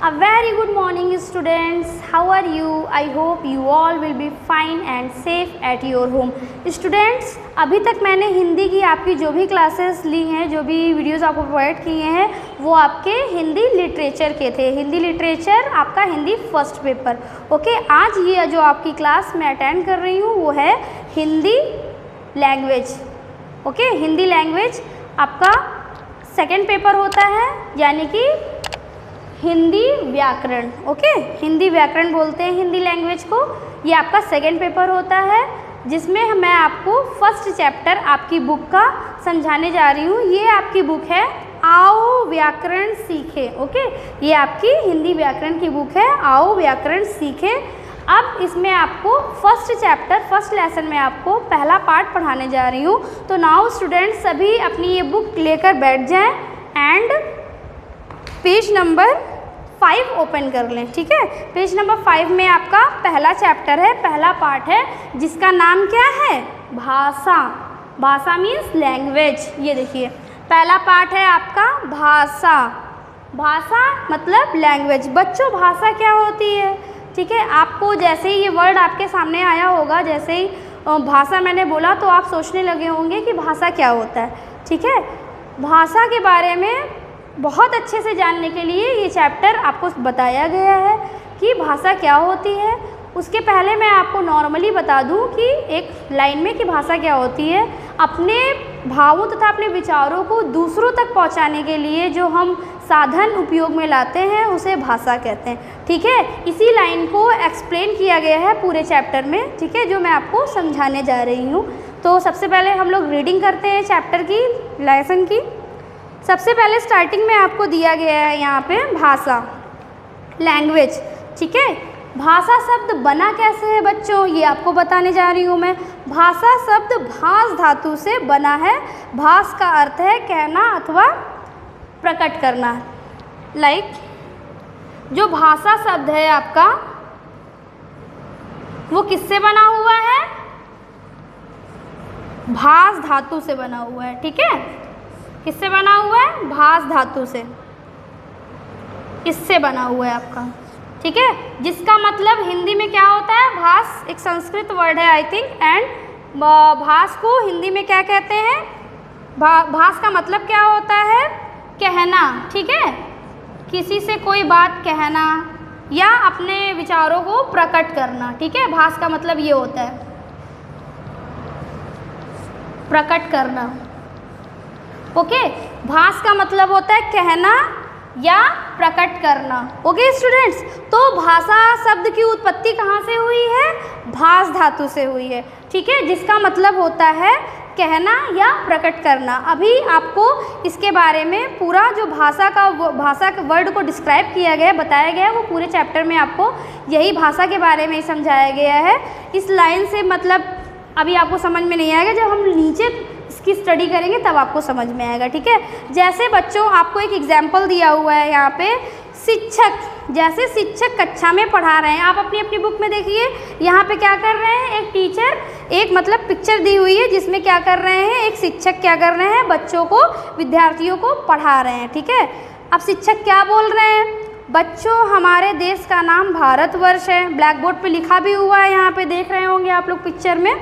A very good morning students, how are you? I hope you all will be fine and safe at your home. Students, अभी तक मैंने हिंदी की आपकी जो भी क्लासेस ली हैं, जो भी वीडियोस आपको प्रोवाइड किए हैं, वो आपके हिंदी लिटरेचर के थे। हिंदी लिटरेचर आपका हिंदी फर्स्ट पेपर। ओके, आज ये जो आपकी क्लास मैं अटेंड कर रही हूँ वो है Hindi language. Okay, Hindi language आपका सेकेंड पेपर होता है, यानी कि हिंदी व्याकरण। ओके, हिंदी व्याकरण बोलते हैं हिंदी लैंग्वेज को। ये आपका सेकेंड पेपर होता है, जिसमें मैं आपको फर्स्ट चैप्टर आपकी बुक का समझाने जा रही हूँ। ये आपकी बुक है आओ व्याकरण सीखें। ओके, ये आपकी हिंदी व्याकरण की बुक है आओ व्याकरण सीखें। अब इसमें आपको फर्स्ट चैप्टर फर्स्ट लेसन में आपको पहला पार्ट पढ़ाने जा रही हूँ। तो नाउ स्टूडेंट्स सभी अपनी ये बुक लेकर बैठ जाएं एंड पेज नंबर 5 ओपन कर लें। ठीक है, पेज नंबर 5 में आपका पहला चैप्टर है, पहला पार्ट है, जिसका नाम क्या है? भाषा। भाषा मीन्स लैंग्वेज। ये देखिए पहला पार्ट है आपका भाषा। भाषा मतलब लैंग्वेज। बच्चों, भाषा क्या होती है? ठीक है, आपको जैसे ही ये वर्ड आपके सामने आया होगा, जैसे ही भाषा मैंने बोला तो आप सोचने लगे होंगे कि भाषा क्या होता है। ठीक है, भाषा के बारे में बहुत अच्छे से जानने के लिए ये चैप्टर आपको बताया गया है कि भाषा क्या होती है। उसके पहले मैं आपको नॉर्मली बता दूं कि एक लाइन में कि भाषा क्या होती है। अपने भावों तथा अपने विचारों को दूसरों तक पहुंचाने के लिए जो हम साधन उपयोग में लाते हैं उसे भाषा कहते हैं। ठीक है, इसी लाइन को एक्सप्लेन किया गया है पूरे चैप्टर में। ठीक है, जो मैं आपको समझाने जा रही हूँ। तो सबसे पहले हम लोग रीडिंग करते हैं चैप्टर की, लेसन की। सबसे पहले स्टार्टिंग में आपको दिया गया है यहाँ पे भाषा, लैंग्वेज। ठीक है, भाषा शब्द बना कैसे है बच्चों, ये आपको बताने जा रही हूँ मैं। भाषा शब्द भास धातु से बना है। भास का अर्थ है कहना अथवा प्रकट करना। लाइक जो भाषा शब्द है आपका वो किससे बना हुआ है? भास धातु से बना हुआ है। ठीक है, किससे बना हुआ है? भास धातु से, इससे बना हुआ है आपका। ठीक है, जिसका मतलब हिंदी में क्या होता है? भास एक संस्कृत वर्ड है आई थिंक, एंड भास को हिंदी में क्या कहते हैं? भास का मतलब क्या होता है? कहना। ठीक है, किसी से कोई बात कहना या अपने विचारों को प्रकट करना। ठीक है, भास का मतलब ये होता है प्रकट करना। ओके, भास का मतलब होता है कहना या प्रकट करना। ओके स्टूडेंट्स, तो भाषा शब्द की उत्पत्ति कहाँ से हुई है? भास धातु से हुई है। ठीक है, जिसका मतलब होता है कहना या प्रकट करना। अभी आपको इसके बारे में पूरा जो भाषा का वर्ड को डिस्क्राइब किया गया है, बताया गया है, वो पूरे चैप्टर में आपको यही भाषा के बारे में ही समझाया गया है। इस लाइन से मतलब अभी आपको समझ में नहीं आएगा, जब हम नीचे इसकी स्टडी करेंगे तब आपको समझ में आएगा। ठीक है, जैसे बच्चों आपको एक एग्जाम्पल दिया हुआ है यहाँ पे, शिक्षक। जैसे शिक्षक कक्षा में पढ़ा रहे हैं, आप अपनी अपनी बुक में देखिए यहाँ पे क्या कर रहे हैं? एक टीचर, एक मतलब पिक्चर दी हुई है जिसमें क्या कर रहे हैं? एक शिक्षक क्या कर रहे हैं? बच्चों को, विद्यार्थियों को पढ़ा रहे हैं। ठीक है, अब शिक्षक क्या बोल रहे हैं? बच्चों, हमारे देश का नाम भारतवर्ष है। ब्लैक बोर्ड पे लिखा भी हुआ है, यहाँ पे देख रहे होंगे आप लोग पिक्चर में।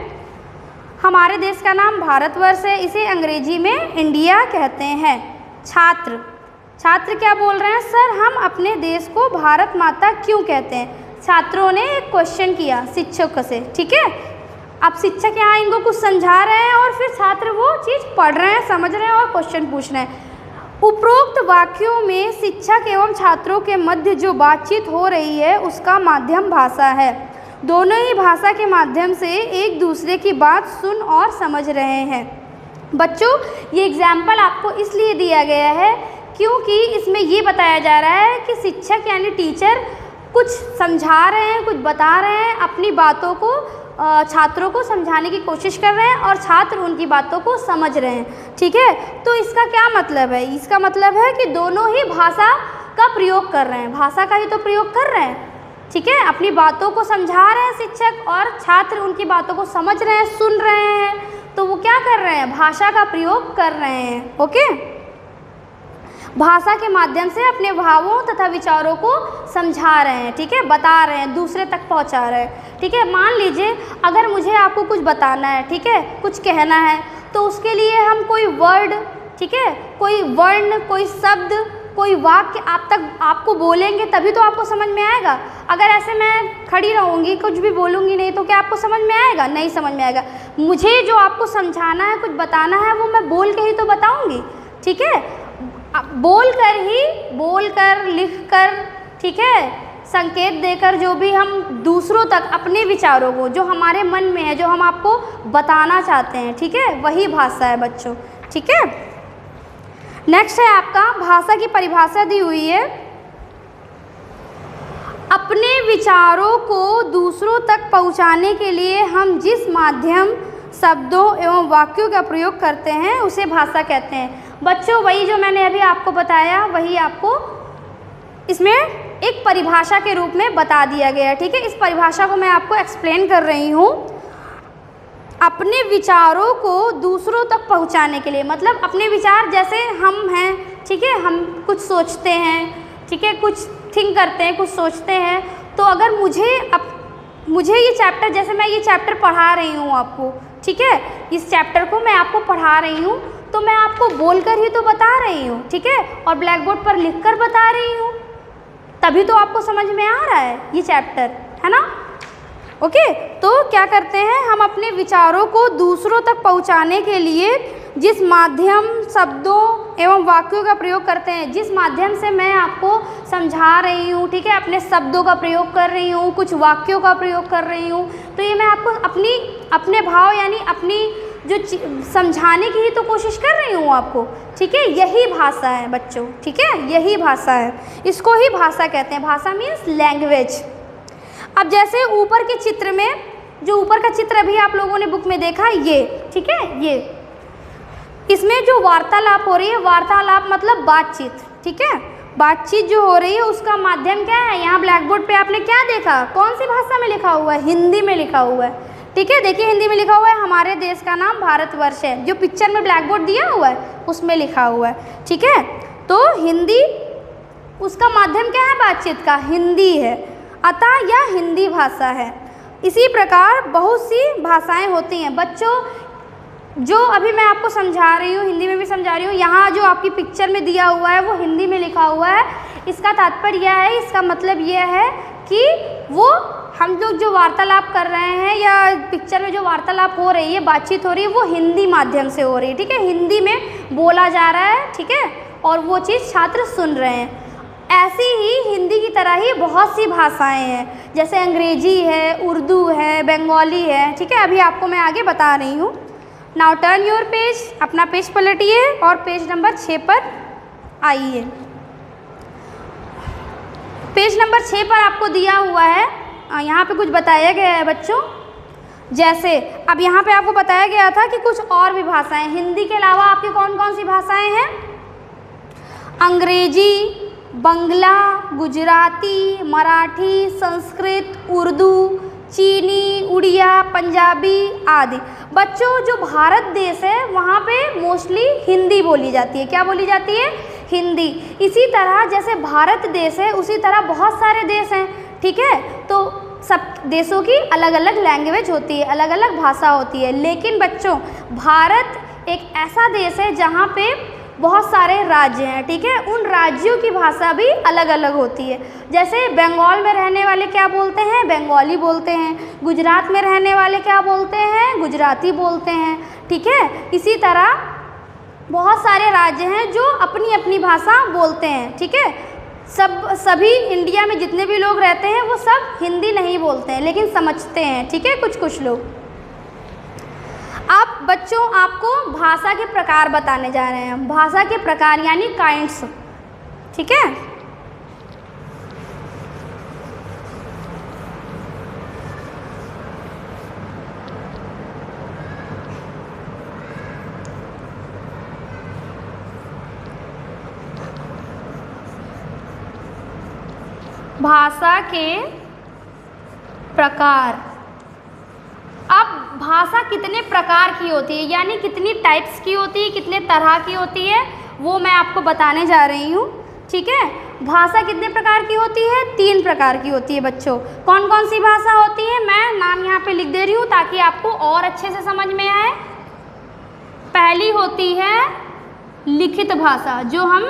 हमारे देश का नाम भारतवर्ष है, इसे अंग्रेजी में इंडिया कहते हैं। छात्र, छात्र क्या बोल रहे हैं? सर, हम अपने देश को भारत माता क्यों कहते हैं? छात्रों ने एक क्वेश्चन किया शिक्षक से। ठीक है, अब शिक्षक यहाँ इनको कुछ समझा रहे हैं और फिर छात्र वो चीज़ पढ़ रहे हैं, समझ रहे हैं और क्वेश्चन पूछ रहे हैं। उपरोक्त वाक्यों में शिक्षक एवं छात्रों के मध्य जो बातचीत हो रही है उसका माध्यम भाषा है। दोनों ही भाषा के माध्यम से एक दूसरे की बात सुन और समझ रहे हैं। बच्चों, ये एग्जाम्पल आपको इसलिए दिया गया है क्योंकि इसमें ये बताया जा रहा है कि शिक्षक यानी टीचर कुछ समझा रहे हैं, कुछ बता रहे हैं, अपनी बातों को छात्रों को समझाने की कोशिश कर रहे हैं और छात्र उनकी बातों को समझ रहे हैं। ठीक है, तो इसका क्या मतलब है? इसका मतलब है कि दोनों ही भाषा का प्रयोग कर रहे हैं, भाषा का ही तो प्रयोग कर रहे हैं। ठीक है, अपनी बातों को समझा रहे हैं शिक्षक और छात्र उनकी बातों को समझ रहे हैं, सुन रहे हैं, तो वो क्या कर रहे हैं? भाषा का प्रयोग कर रहे हैं। ओके, भाषा के माध्यम से अपने भावों तथा विचारों को समझा रहे हैं, ठीक है, बता रहे हैं, दूसरे तक पहुंचा रहे हैं, ठीक है। मान लीजिए अगर मुझे आपको कुछ बताना है, ठीक है, कुछ कहना है, तो उसके लिए हम कोई वर्ड, ठीक है, कोई वर्ण, कोई शब्द, कोई वाक्य आपको बोलेंगे तभी तो आपको समझ में आएगा। अगर ऐसे मैं खड़ी रहूँगी, कुछ भी बोलूँगी नहीं, तो क्या आपको समझ में आएगा? नहीं समझ में आएगा। मुझे जो आपको समझाना है, कुछ बताना है, वो मैं बोल के ही तो बताऊँगी, ठीक है। बोल कर, लिख कर, ठीक है, संकेत देकर, जो भी हम दूसरों तक अपने विचारों को, जो हमारे मन में है, जो हम आपको बताना चाहते हैं, ठीक है, वही भाषा है बच्चों, ठीक है। नेक्स्ट है आपका भाषा की परिभाषा दी हुई है, अपने विचारों को दूसरों तक पहुंचाने के लिए हम जिस माध्यम, शब्दों एवं वाक्यों का प्रयोग करते हैं उसे भाषा कहते हैं। बच्चों वही जो मैंने अभी आपको बताया, वही आपको इसमें एक परिभाषा के रूप में बता दिया गया है, ठीक है। इस परिभाषा को मैं आपको एक्सप्लेन कर रही हूँ। अपने विचारों को दूसरों तक पहुंचाने के लिए, मतलब अपने विचार, जैसे हम हैं, ठीक है, हम कुछ सोचते हैं, ठीक है, कुछ थिंक करते हैं, कुछ सोचते हैं, तो अगर मुझे ये चैप्टर, जैसे मैं ये चैप्टर पढ़ा रही हूँ आपको, ठीक है, इस चैप्टर को मैं आपको पढ़ा रही हूँ, तो मैं आपको बोलकर ही तो बता रही हूँ, ठीक है, और ब्लैक बोर्ड पर लिख कर बता रही हूँ, तभी तो आपको समझ में आ रहा है ये चैप्टर, है ना। ओके, तो क्या करते हैं हम अपने विचारों को दूसरों तक पहुंचाने के लिए जिस माध्यम, शब्दों एवं वाक्यों का प्रयोग करते हैं, जिस माध्यम से मैं आपको समझा रही हूँ, ठीक है, अपने शब्दों का प्रयोग कर रही हूँ, कुछ वाक्यों का प्रयोग कर रही हूँ, तो ये मैं आपको अपने भाव यानी अपनी जो समझाने की ही तो कोशिश कर रही हूँ आपको, ठीक है। यही भाषा है बच्चों, ठीक है, यही भाषा है, इसको ही भाषा कहते हैं। भाषा मीन्स लैंग्वेज। अब जैसे ऊपर के चित्र में, जो ऊपर का चित्र अभी आप लोगों ने बुक में देखा, ये, ठीक है, ये इसमें जो वार्तालाप हो रही है, वार्तालाप मतलब बातचीत, ठीक है, बातचीत जो हो रही है उसका माध्यम क्या है। यहाँ ब्लैक बोर्ड पे आपने क्या देखा, कौन सी भाषा में लिखा हुआ है? हिंदी में लिखा हुआ है, ठीक है। देखिए हिंदी में लिखा हुआ है, हमारे देश का नाम भारतवर्ष है। जो पिक्चर में ब्लैक बोर्ड दिया हुआ है उसमें लिखा हुआ है, ठीक है। तो हिंदी, उसका माध्यम क्या है बातचीत का? हिंदी है, अतः यह हिंदी भाषा है। इसी प्रकार बहुत सी भाषाएं होती हैं बच्चों, जो अभी मैं आपको समझा रही हूँ, हिंदी में भी समझा रही हूँ। यहाँ जो आपकी पिक्चर में दिया हुआ है वो हिंदी में लिखा हुआ है। इसका तात्पर्य यह है, इसका मतलब यह है कि वो हम लोग जो वार्तालाप कर रहे हैं या पिक्चर में जो वार्तालाप हो रही है, बातचीत हो रही है, वो हिंदी माध्यम से हो रही है, ठीक है, हिंदी में बोला जा रहा है, ठीक है, और वो चीज़ छात्र सुन रहे हैं। ऐसी ही हिंदी की तरह ही बहुत सी भाषाएं हैं, जैसे अंग्रेजी है, उर्दू है, बंगाली है, ठीक है। अभी आपको मैं आगे बता रही हूँ। नाउ टर्न योर पेज, अपना पेज पलटिए और पेज नंबर 6 पर आइए। पेज नंबर 6 पर आपको दिया हुआ है, यहाँ पे कुछ बताया गया है बच्चों। जैसे अब यहाँ पे आपको बताया गया था कि कुछ और भी भाषाएं, हिंदी के अलावा आपकी कौन कौन सी भाषाएं हैं? अंग्रेजी, बंगला, गुजराती, मराठी, संस्कृत, उर्दू, चीनी, उड़िया, पंजाबी आदि। बच्चों जो भारत देश है वहाँ पे मोस्टली हिंदी बोली जाती है। क्या बोली जाती है? हिंदी। इसी तरह जैसे भारत देश है उसी तरह बहुत सारे देश हैं, ठीक है। तो सब देशों की अलग अलग लैंग्वेज होती है, अलग अलग भाषा होती है। लेकिन बच्चों भारत एक ऐसा देश है जहाँ पे बहुत सारे राज्य हैं, ठीक है। उन राज्यों की भाषा भी अलग अलग होती है। जैसे बंगाल में रहने वाले क्या बोलते हैं? बंगाली बोलते हैं। गुजरात में रहने वाले क्या बोलते हैं? गुजराती बोलते हैं, ठीक है। इसी तरह बहुत सारे राज्य हैं जो अपनी अपनी भाषा बोलते हैं, ठीक है। सभी इंडिया में जितने भी लोग रहते हैं वो सब हिंदी नहीं बोलते हैं लेकिन समझते हैं, ठीक है, कुछ लोग। अब बच्चों आपको भाषा के प्रकार बताने जा रहे हैं। भाषा के प्रकार यानी काइंड्स, ठीक है। भाषा के प्रकार। अब भाषा कितने प्रकार की होती है यानी कितनी टाइप्स की होती है, कितने तरह की होती है, वो मैं आपको बताने जा रही हूँ। ठीक है, भाषा कितने प्रकार की होती है? 3 प्रकार की होती है बच्चों। कौन कौन सी भाषा होती है? मैं नाम यहाँ पे लिख दे रही हूँ ताकि आपको और अच्छे से समझ में आए। पहली होती है लिखित भाषा, जो हम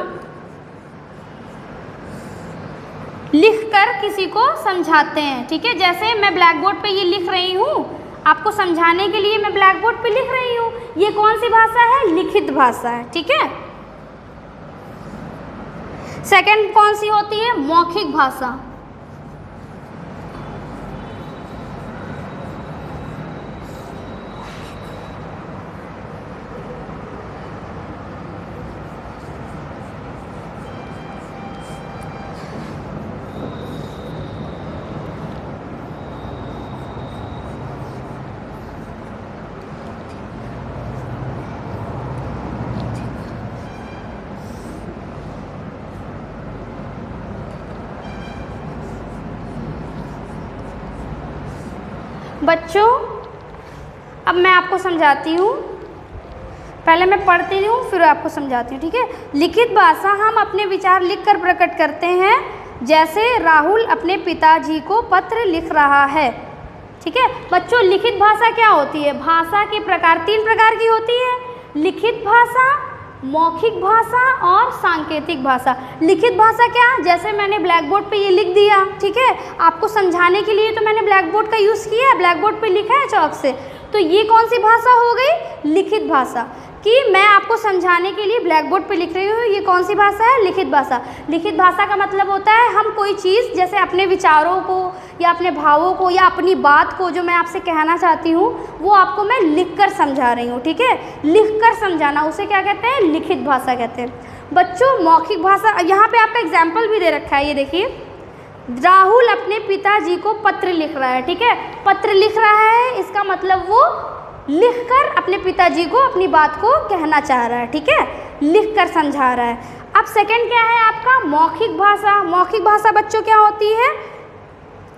लिखकर किसी को समझाते हैं। ठीक है, जैसे मैं ब्लैक बोर्ड पे ये लिख रही हूँ, आपको समझाने के लिए मैं ब्लैक बोर्ड पे लिख रही हूँ। ये कौन सी भाषा है? लिखित भाषा है। ठीक है, सेकंड कौन सी होती है? मौखिक भाषा। बच्चों अब मैं आपको समझाती हूँ, पहले मैं पढ़ती हूँ फिर आपको समझाती हूँ। ठीक है, लिखित भाषा हम अपने विचार लिखकर प्रकट करते हैं, जैसे राहुल अपने पिताजी को पत्र लिख रहा है। ठीक है बच्चों, लिखित भाषा क्या होती है? भाषा के प्रकार 3 प्रकार की होती है, लिखित भाषा, मौखिक भाषा और सांकेतिक भाषा। लिखित भाषा क्या? जैसे मैंने ब्लैक बोर्ड पे ये लिख दिया, ठीक है, आपको समझाने के लिए तो मैंने ब्लैक बोर्ड का यूज़ किया है, ब्लैक बोर्ड पे लिखा है चॉक से, तो ये कौन सी भाषा हो गई? लिखित भाषा। कि मैं आपको समझाने के लिए ब्लैक बोर्ड पे लिख रही हूँ, ये कौन सी भाषा है? लिखित भाषा। लिखित भाषा का मतलब होता है हम कोई चीज़ जैसे अपने विचारों को या अपने भावों को या अपनी बात को जो मैं आपसे कहना चाहती हूँ वो आपको मैं लिख कर समझा रही हूँ। ठीक है, लिख कर समझाना उसे क्या कहते हैं? लिखित भाषा कहते हैं। बच्चों मौखिक भाषा, यहाँ पे आपका एग्जाम्पल भी दे रखा है, ये देखिए, राहुल अपने पिताजी को पत्र लिख रहा है। ठीक है, पत्र लिख रहा है, इसका मतलब वो लिखकर अपने पिताजी को अपनी बात को कहना चाह रहा है। ठीक है, लिखकर समझा रहा है। अब सेकंड क्या है आपका? मौखिक भाषा। मौखिक भाषा बच्चों क्या होती है?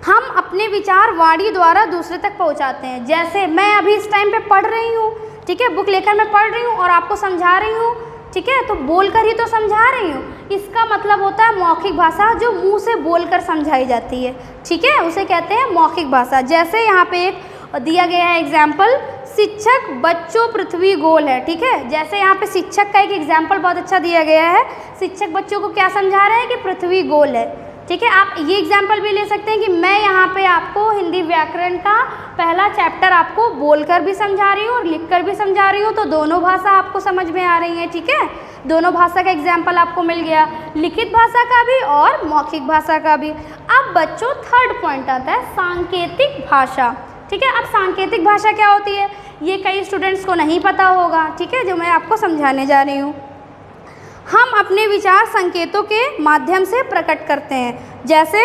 हम अपने विचार वाणी द्वारा दूसरे तक पहुंचाते हैं। जैसे मैं अभी इस टाइम पे पढ़ रही हूँ, ठीक है, बुक लेकर मैं पढ़ रही हूँ और आपको समझा रही हूँ, ठीक है, तो बोलकर ही तो समझा रही हूँ। इसका मतलब होता है मौखिक भाषा, जो मुंह से बोलकर समझाई जाती है। ठीक है, उसे कहते हैं मौखिक भाषा। जैसे यहाँ पे एक दिया गया है एग्जाम्पल, शिक्षक बच्चों पृथ्वी गोल है। ठीक है, जैसे यहाँ पे शिक्षक का एक एग्जाम्पल बहुत अच्छा दिया गया है, शिक्षक बच्चों को क्या समझा रहे हैं कि पृथ्वी गोल है। ठीक है, आप ये एग्जाम्पल भी ले सकते हैं कि मैं यहाँ पे आपको हिंदी व्याकरण का पहला चैप्टर आपको बोलकर भी समझा रही हूँ और लिखकर भी समझा रही हूँ, तो दोनों भाषा आपको समझ में आ रही है। ठीक है, दोनों भाषा का एग्जाम्पल आपको मिल गया, लिखित भाषा का भी और मौखिक भाषा का भी। अब बच्चों थर्ड पॉइंट आता है सांकेतिक भाषा। ठीक है, अब सांकेतिक भाषा क्या होती है ये कई स्टूडेंट्स को नहीं पता होगा। ठीक है, जो मैं आपको समझाने जा रही हूँ। हम अपने विचार संकेतों के माध्यम से प्रकट करते हैं। जैसे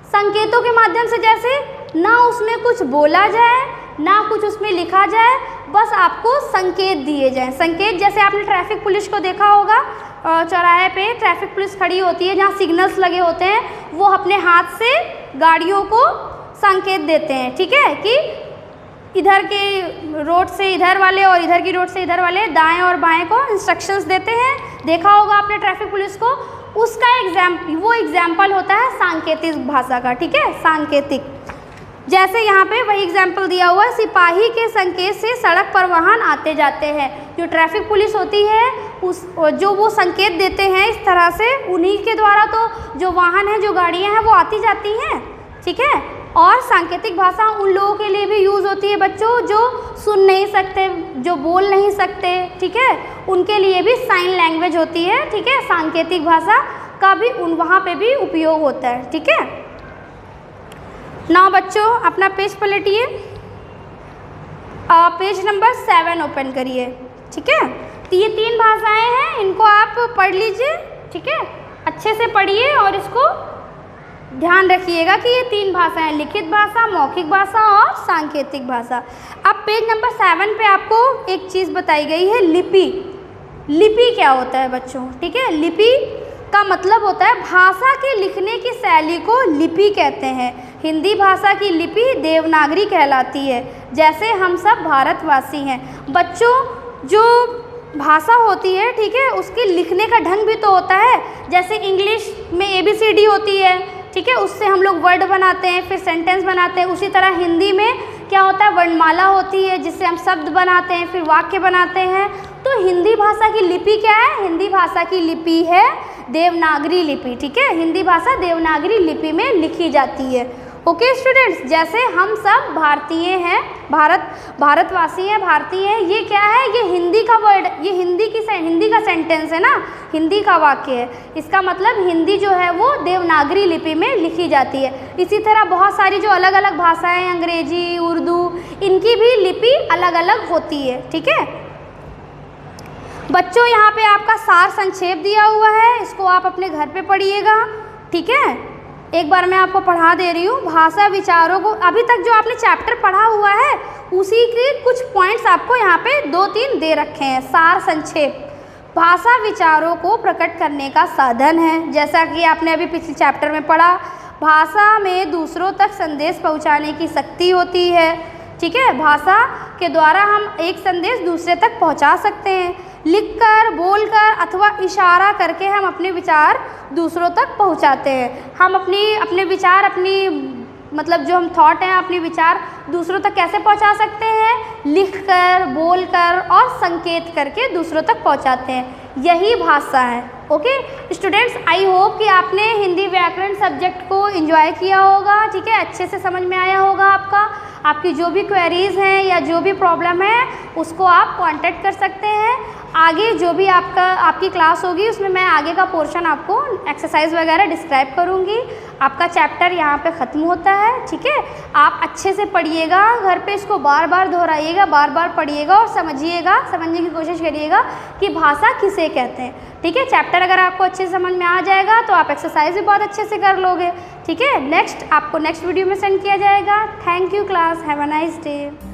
संकेतों के माध्यम से, जैसे ना उसमें कुछ बोला जाए ना कुछ उसमें लिखा जाए, बस आपको संकेत दिए जाएं। संकेत जैसे आपने ट्रैफिक पुलिस को देखा होगा, चौराहे पे ट्रैफिक पुलिस खड़ी होती है, जहाँ सिग्नल्स लगे होते हैं, वो अपने हाथ से गाड़ियों को संकेत देते हैं। ठीक है, कि इधर के रोड से इधर वाले और इधर की रोड से इधर वाले दाएं और बाएं को इंस्ट्रक्शंस देते हैं। देखा होगा आपने ट्रैफिक पुलिस को, उसका वो एग्जाम्पल होता है सांकेतिक भाषा का। ठीक है, सांकेतिक। जैसे यहाँ पे वही एग्जाम्पल दिया हुआ है, सिपाही के संकेत से सड़क पर वाहन आते जाते हैं। जो ट्रैफिक पुलिस होती है जो वो संकेत देते हैं इस तरह से, उन्हीं के द्वारा तो जो वाहन हैं, जो गाड़ियाँ हैं, वो आती जाती हैं। ठीक है, और सांकेतिक भाषा उन लोगों के लिए भी यूज़ होती है बच्चों जो सुन नहीं सकते, जो बोल नहीं सकते। ठीक है, उनके लिए भी साइन लैंग्वेज होती है। ठीक है, सांकेतिक भाषा का भी वहाँ पे भी उपयोग होता है। ठीक है, ना बच्चों अपना पेज पलटिए, पेज नंबर 7 ओपन करिए। ठीक है, तो ये 3 भाषाएं हैं, इनको आप पढ़ लीजिए। ठीक है, अच्छे से पढ़िए और इसको ध्यान रखिएगा कि ये 3 भाषाएं, लिखित भाषा, मौखिक भाषा और सांकेतिक भाषा। अब पेज नंबर 7 पे आपको एक चीज़ बताई गई है, लिपि। लिपि क्या होता है बच्चों? ठीक है, लिपि का मतलब होता है भाषा के लिखने की शैली को लिपि कहते हैं। हिंदी भाषा की लिपि देवनागरी कहलाती है, जैसे हम सब भारतवासी हैं। बच्चों जो भाषा होती है, ठीक है, उसके लिखने का ढंग भी तो होता है। जैसे इंग्लिश में ABCD होती है, ठीक है, उससे हम लोग वर्ड बनाते हैं, फिर सेंटेंस बनाते हैं। उसी तरह हिंदी में क्या होता है, वर्णमाला होती है जिससे हम शब्द बनाते हैं, फिर वाक्य बनाते हैं। तो हिंदी भाषा की लिपि क्या है? हिंदी भाषा की लिपि है देवनागरी लिपि, ठीक है। हिंदी भाषा देवनागरी लिपि में लिखी जाती है। ओके स्टूडेंट्स, जैसे हम सब भारतीय हैं, भारतवासी हैं, भारतीय हैं, ये क्या है, ये हिंदी का वर्ड, ये हिंदी का सेंटेंस है ना, हिंदी का वाक्य है। इसका मतलब हिंदी जो है वो देवनागरी लिपि में लिखी जाती है। इसी तरह बहुत सारी जो अलग अलग भाषाएं, अंग्रेजी, उर्दू, इनकी भी लिपि अलग अलग होती है, ठीक है। बच्चों, यहाँ पे आपका सार संक्षेप दिया हुआ है, इसको आप अपने घर पे पढ़िएगा, ठीक है। एक बार मैं आपको पढ़ा दे रही हूँ। भाषा विचारों को, अभी तक जो आपने चैप्टर पढ़ा हुआ है उसी के कुछ पॉइंट्स आपको यहाँ पे 2-3 दे रखे हैं। सार संक्षेप, भाषा विचारों को प्रकट करने का साधन है। जैसा कि आपने अभी पिछले चैप्टर में पढ़ा, भाषा में दूसरों तक संदेश पहुँचाने की शक्ति होती है, ठीक है। भाषा के द्वारा हम एक संदेश दूसरे तक पहुँचा सकते हैं। लिखकर, बोलकर अथवा इशारा करके हम अपने विचार दूसरों तक पहुंचाते हैं। हम अपने विचार, मतलब जो हम थॉट हैं, अपने विचार दूसरों तक कैसे पहुंचा सकते हैं? लिखकर, बोलकर और संकेत करके दूसरों तक पहुंचाते हैं। यही भाषा है। ओके स्टूडेंट्स, आई होप कि आपने हिंदी व्याकरण सब्जेक्ट को एंजॉय किया होगा, ठीक है, अच्छे से समझ में आया होगा। आपकी जो भी क्वेरीज़ हैं या जो भी प्रॉब्लम है उसको आप कांटेक्ट कर सकते हैं। आगे जो भी आपकी क्लास होगी उसमें मैं आगे का पोर्शन आपको एक्सरसाइज वगैरह डिस्क्राइब करूँगी। आपका चैप्टर यहाँ पे ख़त्म होता है, ठीक है। आप अच्छे से पढ़िएगा, घर पे इसको बार बार दोहराइएगा, बार बार पढ़िएगा और समझने की कोशिश करिएगा कि भाषा किसे कहते हैं, ठीक है। चैप्टर अगर आपको अच्छे से समझ में आ जाएगा तो आप एक्सरसाइज भी बहुत अच्छे से कर लोगे, ठीक है। आपको नेक्स्ट वीडियो में सेंड किया जाएगा। Thank you class, have a nice day.